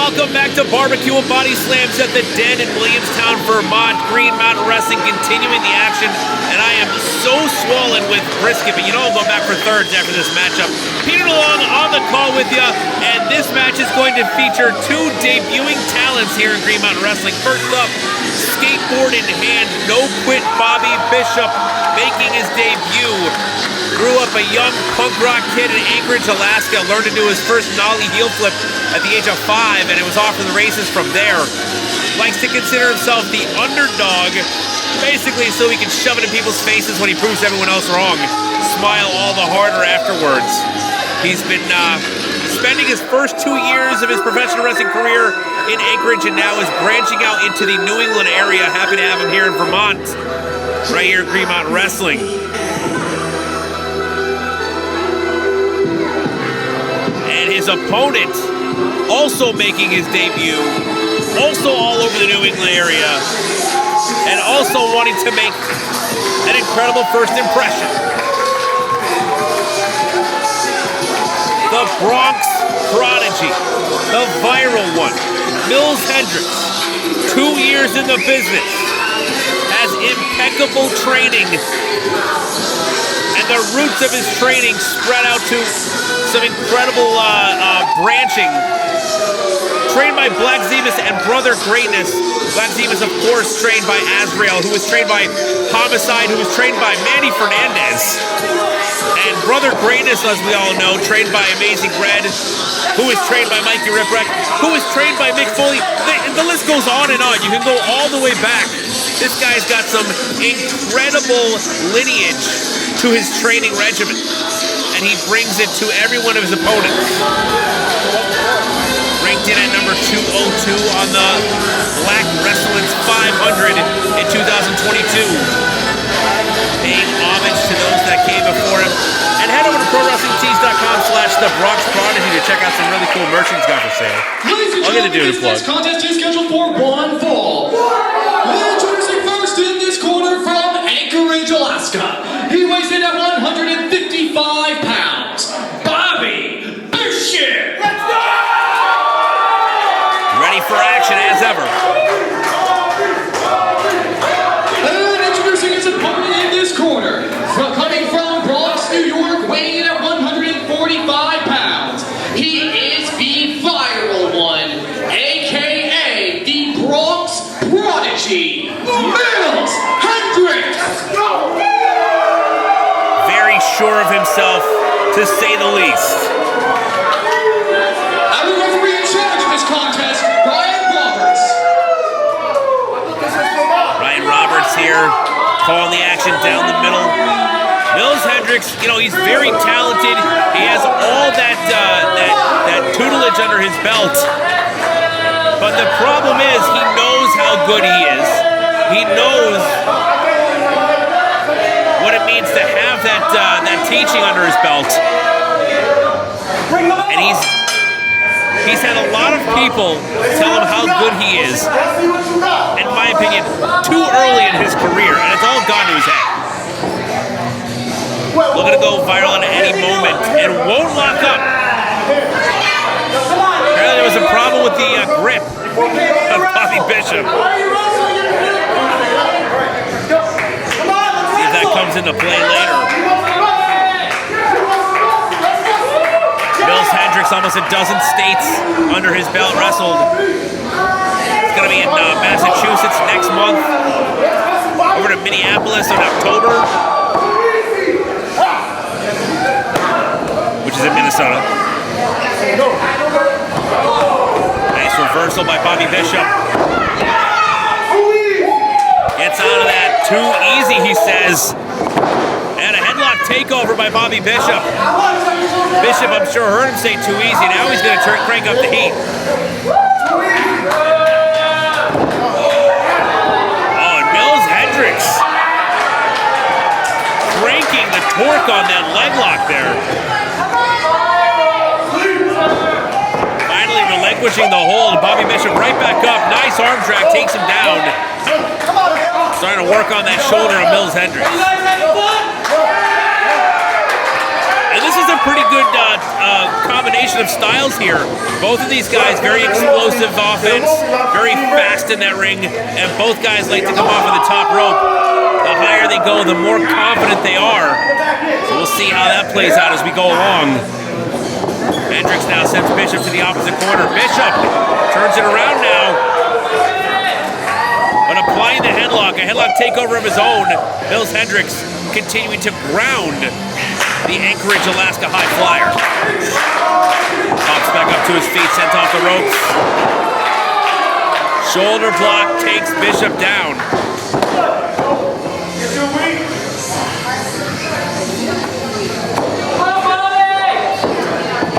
Welcome back to BBQ Bodyslams at the Den in Williamstown, Vermont. Green Mountain Wrestling continuing the action, and I am so swollen with brisket, but you know I'm going back for thirds after this matchup. Peter DeLonge on the call with you, and this match is going to feature two debuting talents here in Green Mountain Wrestling. First up, skateboard in hand, no-quit Bobby Bishop making his debut. Grew up a young punk rock kid in Anchorage, Alaska, learned to do his first nollie heel flip at the age of 5, and it was off to the races from there. Likes to consider himself the underdog, basically so he can shove it in people's faces when he proves everyone else wrong. Smile all the harder afterwards. He's been spending his first 2 years of his professional wrestling career in Anchorage, and now is branching out into the New England area. Happy to have him here in Vermont, right here at Green Mountain Wrestling. And his opponent, also making his debut, also all over the New England area, and also wanting to make an incredible first impression. The Bronx Prodigy, the viral one, Millz Hendrix, 2 years in the business, has impeccable training, and the roots of his training spread out to some incredible branching. Trained by Black Zemus and Brother Greatness. Black Zemus, of course, trained by Azrael, who was trained by Homicide, who was trained by Manny Fernandez. And Brother Greatness, as we all know, trained by Amazing Red, who was trained by Mikey Ripwreck, who was trained by Mick Foley. The list goes on and on. You can go all the way back. This guy's got some incredible lineage to his training regimen, and he brings it to every one of his opponents. Ranked in at number 202 on the Black Wrestling's 500 in 2022. Paying homage to those that came before him. And head over to ProWrestlingTees.com/TheBronxProdigy to check out some really cool merch he's got for sale. I'll get to do the plug. This contest is scheduled for one fall. Introducing first in this corner from Anchorage, Alaska. He weighs in at 155 pounds. Bobby Bishop. Let's go! Ready for action as ever. And introducing his opponent in this corner, coming from Bronx, New York, weighing in at 145 pounds. He is the viral one, a.k.a. the Bronx Prodigy, Millz Hendrix. Very sure of himself, to say the least. Our referee in charge of this contest, Ryan Roberts. Ryan Roberts here, calling the action down the middle. Millz Hendrix, you know, he's very talented. He has all that tutelage under his belt. But the problem is, he knows how good he is. He knows what it means to have that teaching under his belt. And he's had a lot of people tell him how good he is, in my opinion, too early in his career, and it's all gone to his head. Looking to go viral at any moment, and won't lock up. Apparently there was a problem with the grip of Bobby Bishop. See if that comes into play later. Millz Hendrix, almost a dozen states under his belt, wrestled. It's going to be in Massachusetts next month. Over to Minneapolis in October, which is in Minnesota. Nice reversal by Bobby Bishop. Gets out of that too easy, he says. And a headlock takeover by Bobby Bishop. Bishop, I'm sure, heard him say too easy. Now he's going to crank up the heat. Oh, and Millz Hendrix cranking the torque on that leg lock there. Finally relinquishing the hold. Bobby Bishop right back up. Nice arm drag, takes him down. Starting to work on that shoulder of Millz Hendrix. And this is a pretty good combination of styles here. Both of these guys, very explosive offense, very fast in that ring, and both guys like to come off of the top rope. The higher they go, the more confident they are. So we'll see how that plays out as we go along. Hendrix now sends Bishop to the opposite corner. Bishop turns it around now. But applying the headlock, a headlock takeover of his own. Millz Hendrix continuing to ground the Anchorage, Alaska high flyer. Pops back up to his feet, sent off the ropes. Shoulder block takes Bishop down.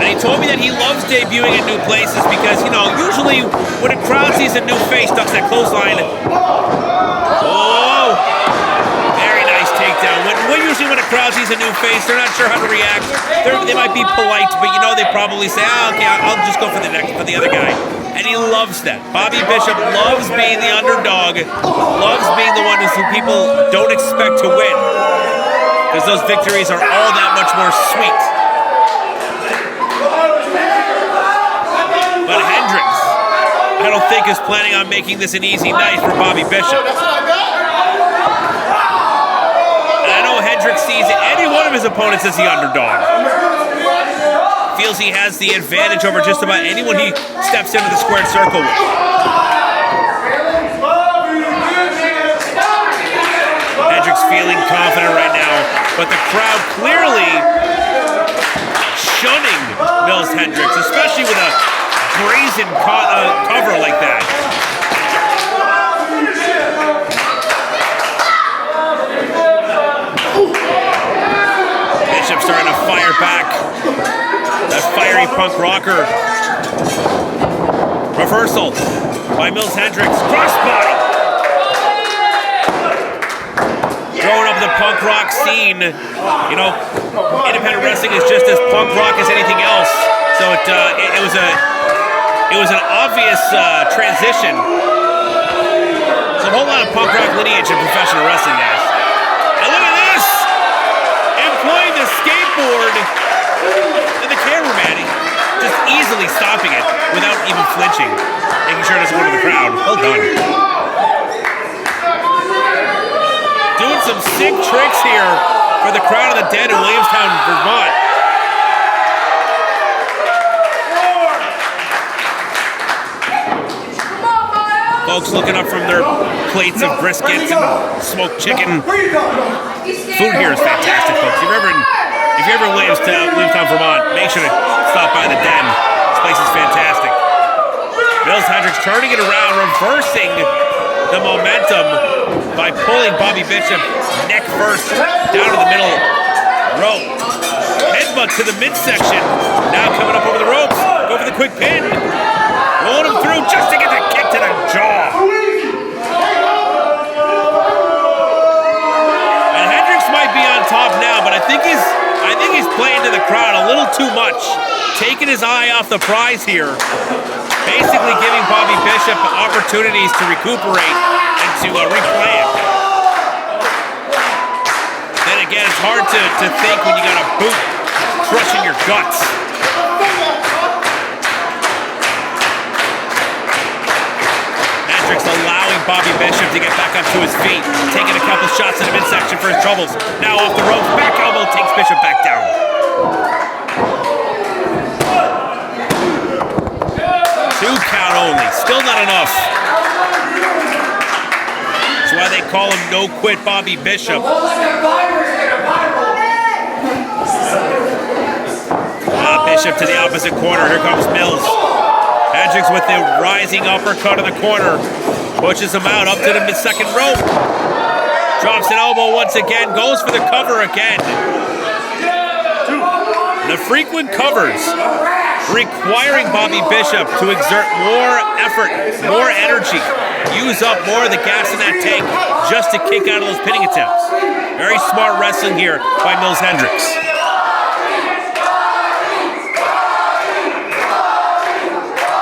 And he told me that he loves debuting in new places because, you know, usually when a crowd sees a new face, ducks that clothesline. Oh, very nice takedown. Usually when a crowd sees a new face, they're not sure how to react. They might be polite, but you know they probably say, okay, I'll just go for the other guy. And he loves that. Bobby Bishop loves being the underdog, loves being the one who people don't expect to win, because those victories are all that much more sweet. But Hendrix, I don't think, is planning on making this an easy night for Bobby Bishop. And I know Hendrix sees any one of his opponents as the underdog. Feels he has the advantage over just about anyone he steps into the squared circle with. Hendrix feeling confident right now, but the crowd clearly shunning Millz Hendrix, especially with a brazen cover like that. Bishop starting to fire back. That fiery punk rocker. Reversal by Millz Hendrix. Crossbody. Throwing up the punk rock scene. You know, independent wrestling is just as punk rock as anything else. So it was an obvious transition. There's a whole lot of punk rock lineage in professional wrestling, guys. And look at this! Employing the skateboard and the cameraman, just easily stopping it without even flinching, making sure it doesn't go to the crowd. Well done. Doing some sick tricks here for the crowd of the dead in Williamstown, Vermont. Folks looking up from their plates of briskets and smoked chicken. Food here is fantastic, folks. If you're ever in Williamstown, Vermont, make sure to stop by the Den. This place is fantastic. Millz Hendrix turning it around, reversing the momentum by pulling Bobby Bishop neck first down to the middle rope. Headbutt to the midsection. Now coming up over the ropes. Go for the quick pin. Rolling him through just to get the kick to the jaw. And Hendrix might be on top now, but I think he's playing to the crowd a little too much. Taking his eye off the prize here. Basically giving Bobby Bishop opportunities to recuperate and to replay it. Then again, it's hard to think when you got a boot crushing your guts. Allowing Bobby Bishop to get back up to his feet, taking a couple shots in the midsection for his troubles. Now off the ropes, back elbow takes Bishop back down. 2 count only, still not enough. That's why they call him No Quit Bobby Bishop. Bishop to the opposite corner, here comes Millz. Hendrix with the rising uppercut in the corner. Pushes him out up to the mid-second rope. Drops an elbow once again. Goes for the cover again. The frequent covers requiring Bobby Bishop to exert more effort, more energy. Use up more of the gas in that tank just to kick out of those pinning attempts. Very smart wrestling here by Millz Hendrix.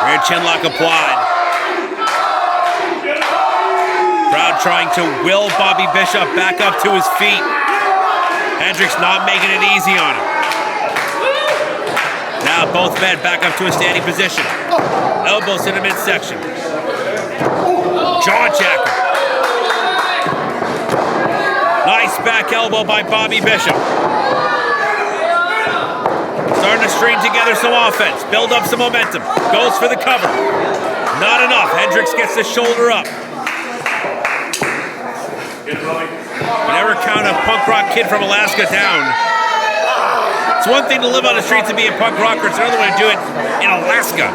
Rear chinlock applied. Crowd trying to will Bobby Bishop back up to his feet. Hendrix not making it easy on him. Now both men back up to a standing position. Elbows in the midsection. Jaw jacker. Nice back elbow by Bobby Bishop. Starting to string together some offense. Build up some momentum. Goes for the cover. Not enough. Hendrix gets the shoulder up. You never count a punk rock kid from Alaska down. It's one thing to live on the streets and be a punk rocker. It's another one to do it in Alaska.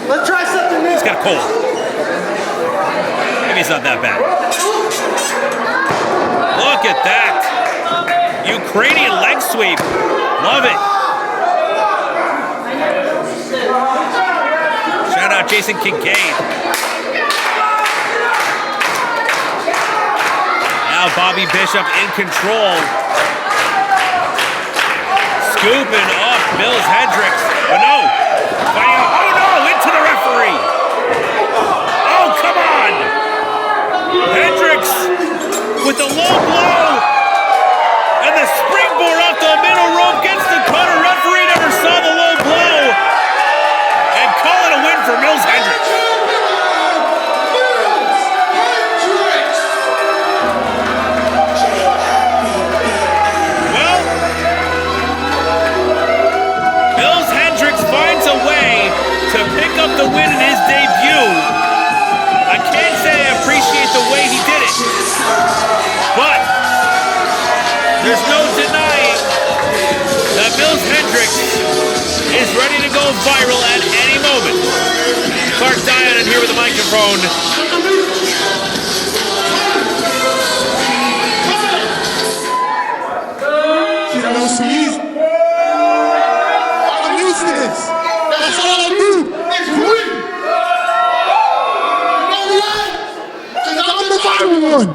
Let's try something new. He's got a cold. Maybe it's not that bad. Look at that. Ukrainian leg sweep. Love it. Shout out Jason Kincaid. Now Bobby Bishop in control. Scooping up Millz Hendrix. But no. Oh no, into the referee. Oh, come on. Hendrix with the low blow. And the springboard off the middle rope gets the cutter. Referee never saw the low blow. And call it a win for Millz Hendrix. Well, Millz Hendrix finds a way to pick up the win in his debut. I can't say I appreciate the way he did it, but there's no denying that Millz Hendrix is ready to go viral at any moment. Clark Dion here with the microphone. You know, Sweeze, I'm used to this. That's all I do is win. You know why? Because I'm the viral one.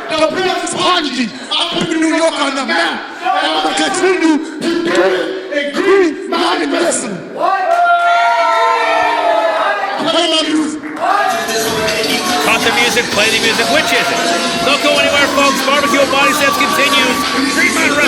The Prince Prodigy. I'm putting New York on the map. And I'm going to continue to do it in green mountain wrestling. Play my music. Cut the music, play the music. Which is it? Don't go anywhere, folks. BBQ Bodyslams continues. Green Mountain Wrestling.